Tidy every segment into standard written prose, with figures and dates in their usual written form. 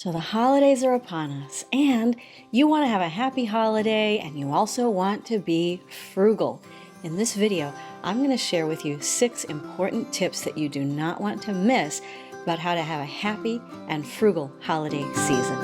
So the holidays are upon us, and you want to have a happy holiday, and you also want to be frugal. In this video, I'm going to share with you 6 important tips that you do not want to miss about how to have a happy and frugal holiday season.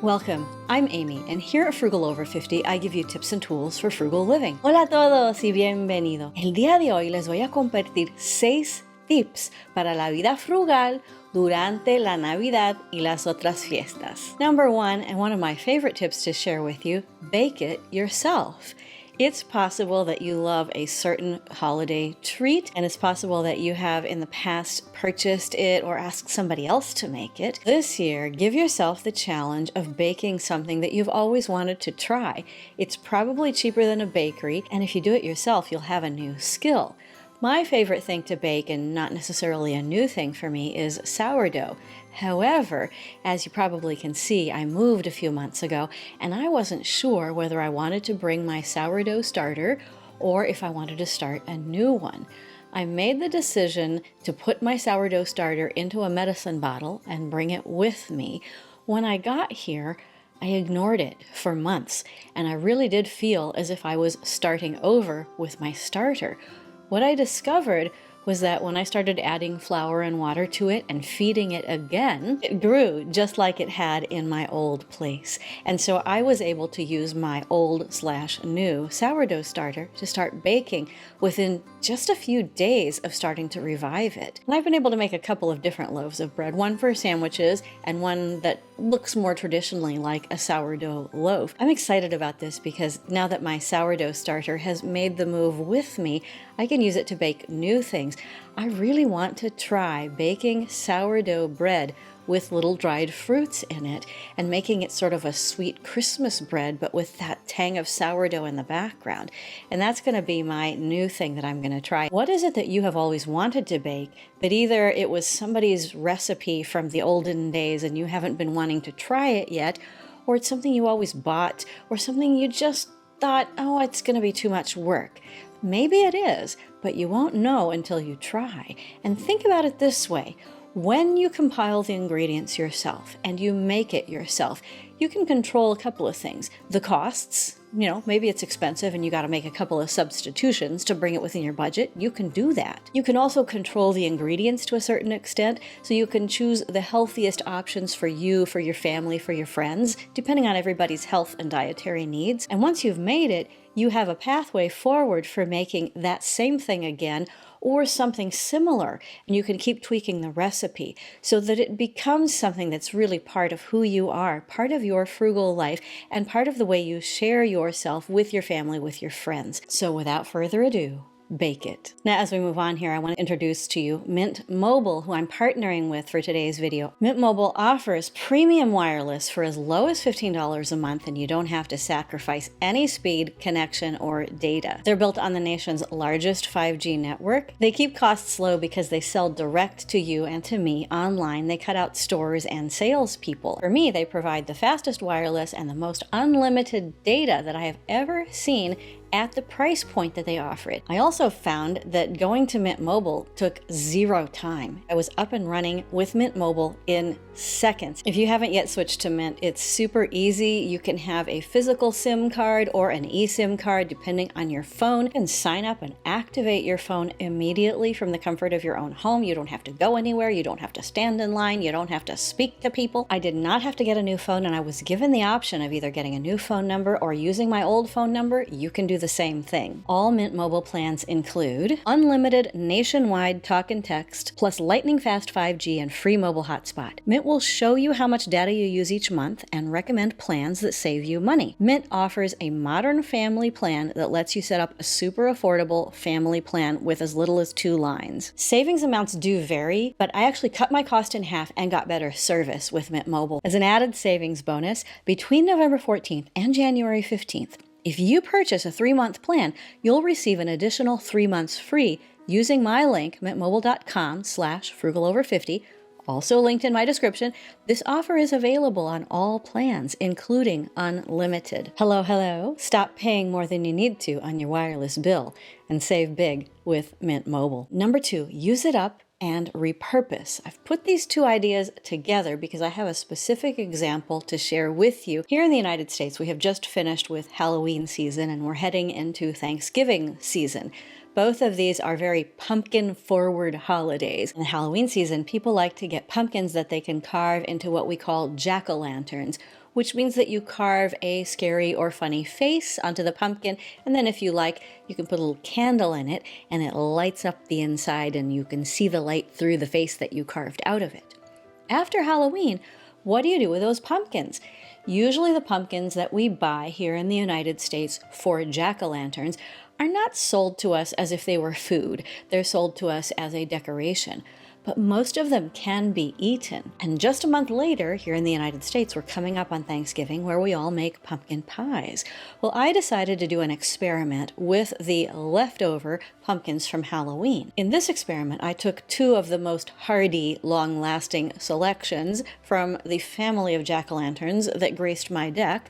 Welcome, I'm Amy, and here at Frugal Over 50, I give you tips and tools for frugal living. Hola a todos y bienvenido. El día de hoy les voy a compartir 6 tips para la vida frugal durante la Navidad y las otras fiestas. Number 1, and one of my favorite tips to share with you, bake it yourself. It's possible that you love a certain holiday treat, and it's possible that you have in the past purchased it or asked somebody else to make it. This year, give yourself the challenge of baking something that you've always wanted to try. It's probably cheaper than a bakery, and if you do it yourself, you'll have a new skill. My favorite thing to bake, and not necessarily a new thing for me, is sourdough. However, as you probably can see, I moved a few months ago, and I wasn't sure whether I wanted to bring my sourdough starter or if I wanted to start a new one. I made the decision to put my sourdough starter into a medicine bottle and bring it with me. When I got here, I ignored it for months, and I really did feel as if I was starting over with my starter. What I discovered was that when I started adding flour and water to it and feeding it again, it grew just like it had in my old place. And so I was able to use my old/new sourdough starter to start baking within just a few days of starting to revive it. And I've been able to make a couple of different loaves of bread, one for sandwiches and one that looks more traditionally like a sourdough loaf. I'm excited about this because now that my sourdough starter has made the move with me, I can use it to bake new things. I really want to try baking sourdough bread with little dried fruits in it and making it sort of a sweet Christmas bread, but with that tang of sourdough in the background. And that's going to be my new thing that I'm going to try. What is it that you have always wanted to bake, but either it was somebody's recipe from the olden days and you haven't been wanting to try it yet, or it's something you always bought, or something you just thought, oh, it's going to be too much work? Maybe it is, but you won't know until you try. And think about it this way. When you compile the ingredients yourself and you make it yourself, you can control a couple of things. The costs, maybe it's expensive and you got to make a couple of substitutions to bring it within your budget. You can do that. You can also control the ingredients to a certain extent, so you can choose the healthiest options for you, for your family, for your friends, depending on everybody's health and dietary needs. And once you've made it, you have a pathway forward for making that same thing again or something similar, and you can keep tweaking the recipe so that it becomes something that's really part of who you are, part of your frugal life, and part of the way you share yourself with your family, with your friends. So without further ado, bake it. Now, as we move on here, I want to introduce to you Mint Mobile, who I'm partnering with for today's video. Mint Mobile offers premium wireless for as low as $15 a month, and you don't have to sacrifice any speed, connection, or data. They're built on the nation's largest 5G network. They keep costs low because they sell direct to you and to me online. They cut out stores and salespeople. For me, they provide the fastest wireless and the most unlimited data that I have ever seen at the price point that they offer it. I also found that going to Mint Mobile took 0 time. I was up and running with Mint Mobile in seconds. If you haven't yet switched to Mint, it's super easy. You can have a physical SIM card or an eSIM card depending on your phone. You can sign up and activate your phone immediately from the comfort of your own home. You don't have to go anywhere. You don't have to stand in line. You don't have to speak to people. I did not have to get a new phone, and I was given the option of either getting a new phone number or using my old phone number. You can do the same thing. All Mint Mobile plans include unlimited nationwide talk and text, plus lightning fast 5G and free mobile hotspot. Mint will show you how much data you use each month and recommend plans that save you money. Mint offers a modern family plan that lets you set up a super affordable family plan with as little as 2 lines. Savings amounts do vary, but I actually cut my cost in half and got better service with Mint Mobile. As an added savings bonus, between November 14th and January 15th, if you purchase a 3-month plan, you'll receive an additional 3 months free using my link, mintmobile.com/frugalover50, also linked in my description. This offer is available on all plans, including unlimited. Hello. Stop paying more than you need to on your wireless bill and save big with Mint Mobile. Number 2, use it up and repurpose. I've put these two ideas together because I have a specific example to share with you. Here in the United States, we have just finished with Halloween season and we're heading into Thanksgiving season. Both of these are very pumpkin-forward holidays. In the Halloween season, people like to get pumpkins that they can carve into what we call jack-o'-lanterns, which means that you carve a scary or funny face onto the pumpkin, and then if you like, you can put a little candle in it, and it lights up the inside, and you can see the light through the face that you carved out of it. After Halloween, what do you do with those pumpkins? Usually the pumpkins that we buy here in the United States for jack-o'-lanterns are not sold to us as if they were food. They're sold to us as a decoration. But most of them can be eaten. And just a month later, here in the United States, we're coming up on Thanksgiving where we all make pumpkin pies. Well, I decided to do an experiment with the leftover pumpkins from Halloween. In this experiment, I took two of the most hardy, long-lasting selections from the family of jack-o'-lanterns that graced my deck,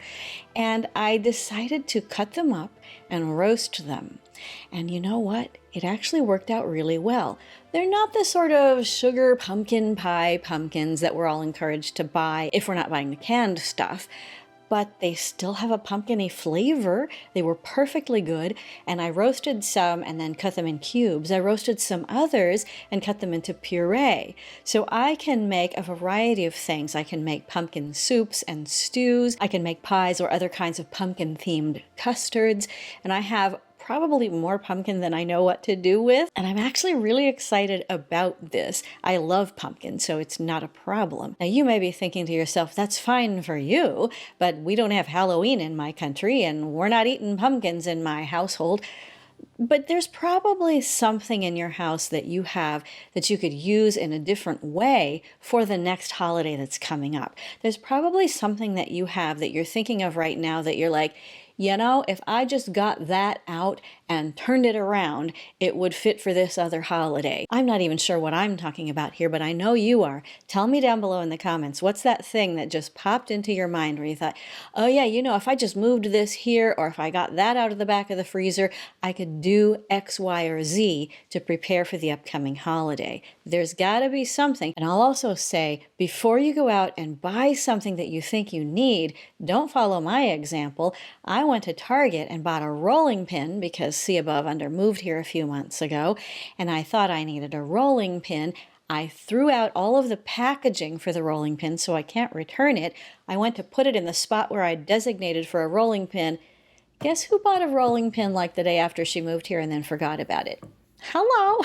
and I decided to cut them up and roast them. And you know what? It actually worked out really well. They're not the sort of sugar pumpkin pie pumpkins that we're all encouraged to buy if we're not buying the canned stuff, but they still have a pumpkin-y flavor. They were perfectly good, and I roasted some and then cut them in cubes. I roasted some others and cut them into puree. So I can make a variety of things. I can make pumpkin soups and stews. I can make pies or other kinds of pumpkin-themed custards, and I have probably more pumpkin than I know what to do with. And I'm actually really excited about this. I love pumpkin, so it's not a problem. Now you may be thinking to yourself, that's fine for you, but we don't have Halloween in my country and we're not eating pumpkins in my household. But there's probably something in your house that you have that you could use in a different way for the next holiday that's coming up. There's probably something that you have that you're thinking of right now that you're like, you know, if I just got that out and turned it around, it would fit for this other holiday. I'm not even sure what I'm talking about here, but I know you are. Tell me down below in the comments, what's that thing that just popped into your mind where you thought, oh yeah, you know, if I just moved this here, or if I got that out of the back of the freezer, I could do X, Y, or Z to prepare for the upcoming holiday. There's gotta be something. And I'll also say, before you go out and buy something that you think you need, don't follow my example. I went to Target and bought a rolling pin because See Above Under moved here a few months ago, and I thought I needed a rolling pin. I threw out all of the packaging for the rolling pin so I can't return it. I went to put it in the spot where I designated for a rolling pin. Guess who bought a rolling pin like the day after she moved here and then forgot about it? Hello!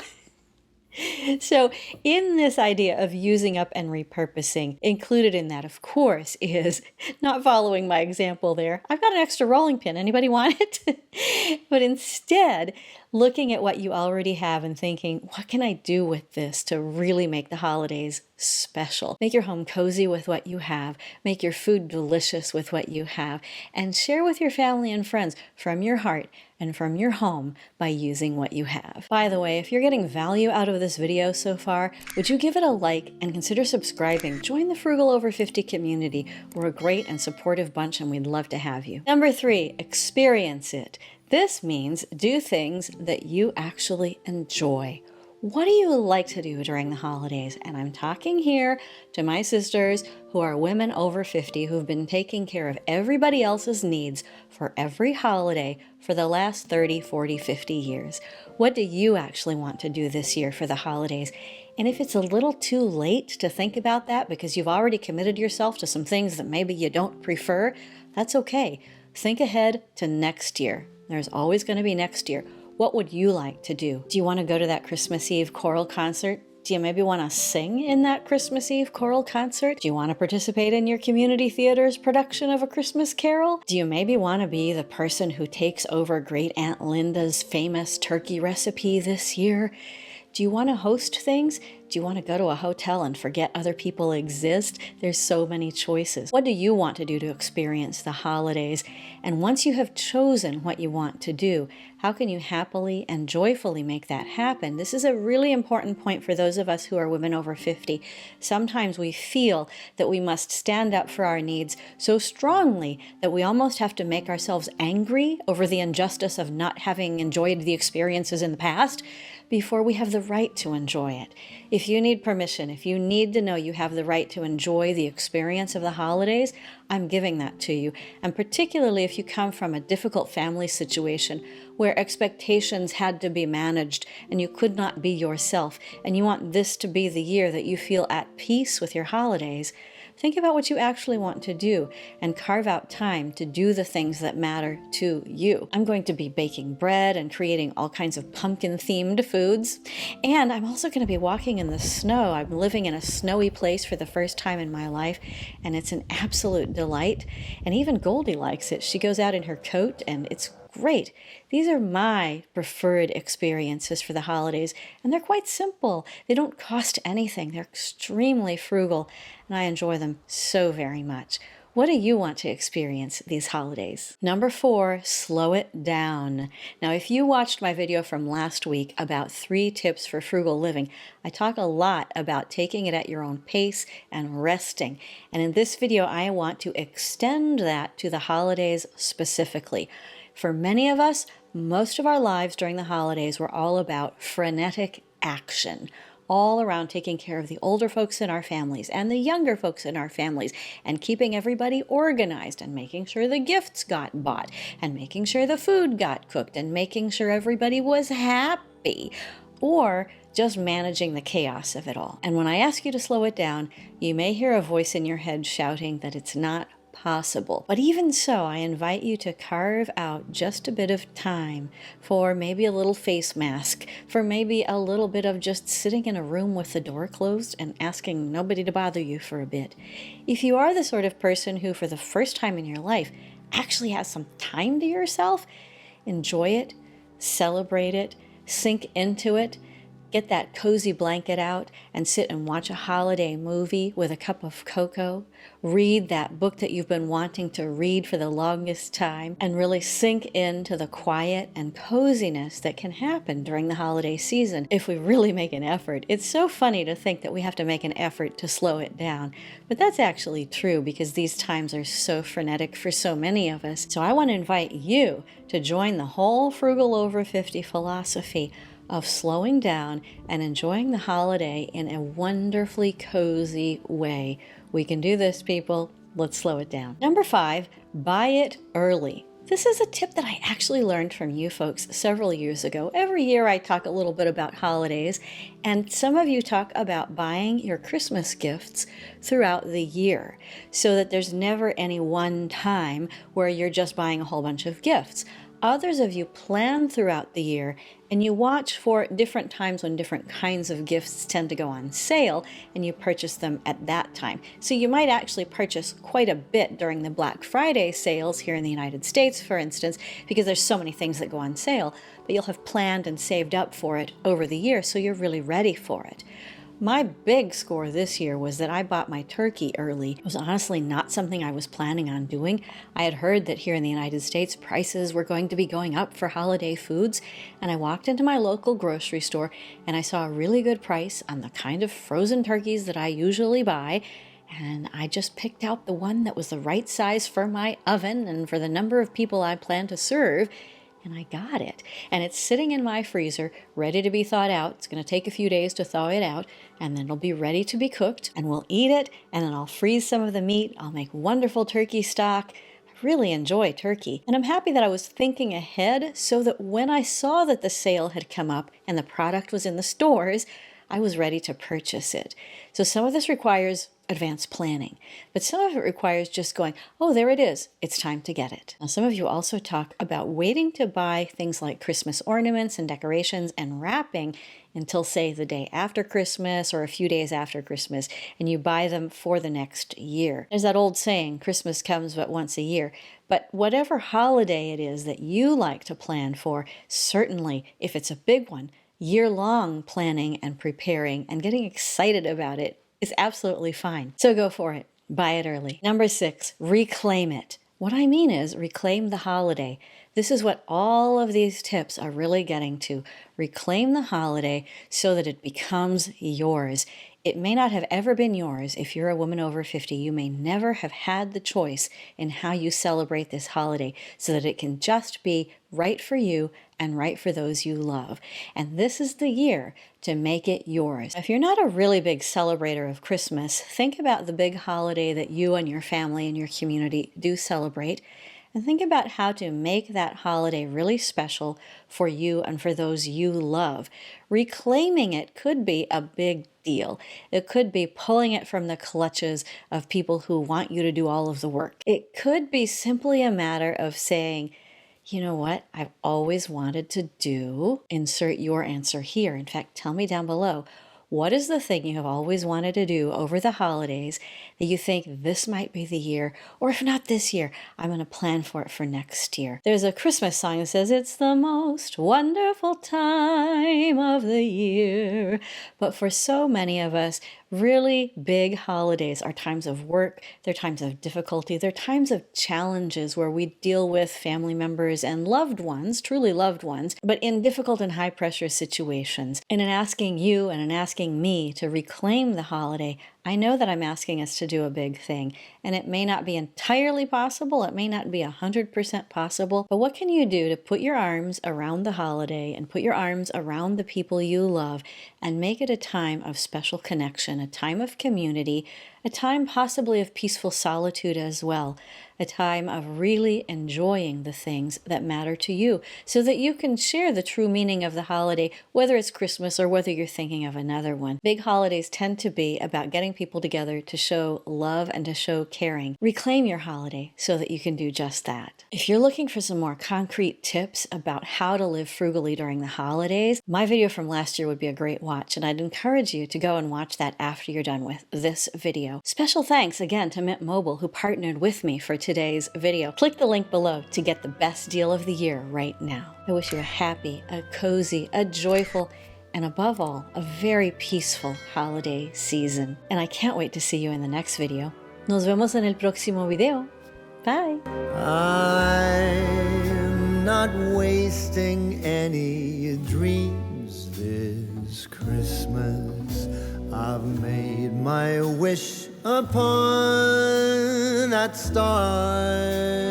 So in this idea of using up and repurposing, included in that, of course, is not following my example there. I've got an extra rolling pin. Anybody want it? But instead, looking at what you already have and thinking, what can I do with this to really make the holidays special? Make your home cozy with what you have, make your food delicious with what you have, and share with your family and friends from your heart and from your home by using what you have. By the way, if you're getting value out of this video so far, would you give it a like and consider subscribing? Join the Frugal Over 50 community. We're a great and supportive bunch and we'd love to have you. Number 3, experience it. This means do things that you actually enjoy. What do you like to do during the holidays? And I'm talking here to my sisters who are women over 50 who've been taking care of everybody else's needs for every holiday for the last 30, 40, 50 years. What do you actually want to do this year for the holidays? And if it's a little too late to think about that because you've already committed yourself to some things that maybe you don't prefer, that's okay. Think ahead to next year. There's always going to be next year. What would you like to do? Do you want to go to that Christmas Eve choral concert? Do you maybe want to sing in that Christmas Eve choral concert? Do you want to participate in your community theater's production of A Christmas Carol? Do you maybe want to be the person who takes over Great Aunt Linda's famous turkey recipe this year? Do you want to host things? Do you want to go to a hotel and forget other people exist? There's so many choices. What do you want to do to experience the holidays? And once you have chosen what you want to do, how can you happily and joyfully make that happen? This is a really important point for those of us who are women over 50. Sometimes we feel that we must stand up for our needs so strongly that we almost have to make ourselves angry over the injustice of not having enjoyed the experiences in the past before we have the right to enjoy it. If you need permission, if you need to know you have the right to enjoy the experience of the holidays, I'm giving that to you. And particularly if you come from a difficult family situation where expectations had to be managed and you could not be yourself, and you want this to be the year that you feel at peace with your holidays, think about what you actually want to do and carve out time to do the things that matter to you. I'm going to be baking bread and creating all kinds of pumpkin-themed foods. And I'm also going to be walking in the snow. I'm living in a snowy place for the first time in my life, and it's an absolute delight. And even Goldie likes it. She goes out in her coat, and it's great. These are my preferred experiences for the holidays, and they're quite simple. They don't cost anything. They're extremely frugal, and I enjoy them so very much. What do you want to experience these holidays? Number 4, slow it down. Now, if you watched my video from last week about 3 tips for frugal living, I talk a lot about taking it at your own pace and resting. And in this video, I want to extend that to the holidays specifically. For many of us, most of our lives during the holidays were all about frenetic action, all around taking care of the older folks in our families and the younger folks in our families, and keeping everybody organized and making sure the gifts got bought and making sure the food got cooked and making sure everybody was happy, or just managing the chaos of it all. And when I ask you to slow it down, you may hear a voice in your head shouting that it's not possible. But even so, I invite you to carve out just a bit of time for maybe a little face mask, for maybe a little bit of just sitting in a room with the door closed and asking nobody to bother you for a bit. If you are the sort of person who, for the first time in your life, actually has some time to yourself, enjoy it, celebrate it, sink into it, get that cozy blanket out and sit and watch a holiday movie with a cup of cocoa. Read that book that you've been wanting to read for the longest time, and really sink into the quiet and coziness that can happen during the holiday season if we really make an effort. It's so funny to think that we have to make an effort to slow it down, but that's actually true because these times are so frenetic for so many of us. So I want to invite you to join the whole Frugal Over 50 philosophy of slowing down and enjoying the holiday in a wonderfully cozy way. We can do this, people. Let's slow it down. Number 5, buy it early. This is a tip that I actually learned from you folks several years ago. Every year I talk a little bit about holidays, and some of you talk about buying your Christmas gifts throughout the year so that there's never any one time where you're just buying a whole bunch of gifts. Others of you plan throughout the year, and you watch for different times when different kinds of gifts tend to go on sale, and you purchase them at that time. So you might actually purchase quite a bit during the Black Friday sales here in the United States, for instance, because there's so many things that go on sale, but you'll have planned and saved up for it over the year, so you're really ready for it. My big score this year was that I bought my turkey early. It was honestly not something I was planning on doing. I had heard that here in the United States, prices were going to be going up for holiday foods, and I walked into my local grocery store and I saw a really good price on the kind of frozen turkeys that I usually buy, and I just picked out the one that was the right size for my oven and for the number of people I plan to serve. And I got it. And it's sitting in my freezer, ready to be thawed out. It's going to take a few days to thaw it out, and then it'll be ready to be cooked, and we'll eat it, and then I'll freeze some of the meat. I'll make wonderful turkey stock. I really enjoy turkey. And I'm happy that I was thinking ahead so that when I saw that the sale had come up and the product was in the stores, I was ready to purchase it. So some of this requires advanced planning, but some of it requires just going, oh, there it is. It's time to get it. Now, some of you also talk about waiting to buy things like Christmas ornaments and decorations and wrapping until, say, the day after Christmas or a few days after Christmas, and you buy them for the next year. There's that old saying, Christmas comes but once a year. But whatever holiday it is that you like to plan for, certainly if it's a big one, year-long planning and preparing and getting excited about it is absolutely fine. So go for it. Buy it early. Number 6, reclaim it. What I mean is reclaim the holiday. This is what all of these tips are really getting to. Reclaim the holiday so that it becomes yours. It may not have ever been yours. If you're a woman over 50, you may never have had the choice in how you celebrate this holiday so that it can just be right for you and right for those you love. And this is the year to make it yours. If you're not a really big celebrator of Christmas, think about the big holiday that you and your family and your community do celebrate, and think about how to make that holiday really special for you and for those you love. Reclaiming it could be a big deal. It could be pulling it from the clutches of people who want you to do all of the work. It could be simply a matter of saying, you know what, I've always wanted to do, insert your answer here. In fact, tell me down below, what is the thing you have always wanted to do over the holidays that you think this might be the year, or if not this year, I'm going to plan for it for next year? There's a Christmas song that says, it's the most wonderful time of the year. But for so many of us, really big holidays are times of work, they're times of difficulty, they're times of challenges where we deal with family members and loved ones, truly loved ones, but in difficult and high pressure situations. And in asking you and in asking me to reclaim the holiday, I know that I'm asking us to do a big thing, and it may not be entirely possible, it may not be 100% possible, but what can you do to put your arms around the holiday and put your arms around the people you love and make it a time of special connection, a time of community, a time possibly of peaceful solitude as well, a time of really enjoying the things that matter to you so that you can share the true meaning of the holiday, whether it's Christmas or whether you're thinking of another one. Big holidays tend to be about getting people together to show love and to show caring. Reclaim your holiday so that you can do just that. If you're looking for some more concrete tips about how to live frugally during the holidays, my video from last year would be a great watch, and I'd encourage you to go and watch that after you're done with this video. Special thanks again to Mint Mobile, who partnered with me for today's video. Click the link below to get the best deal of the year right now. I wish you a happy, a cozy, a joyful, and above all, a very peaceful holiday season. And I can't wait to see you in the next video. Nos vemos en el próximo video. Bye. I'm not wasting any dreams this Christmas. I've made my wish upon that star.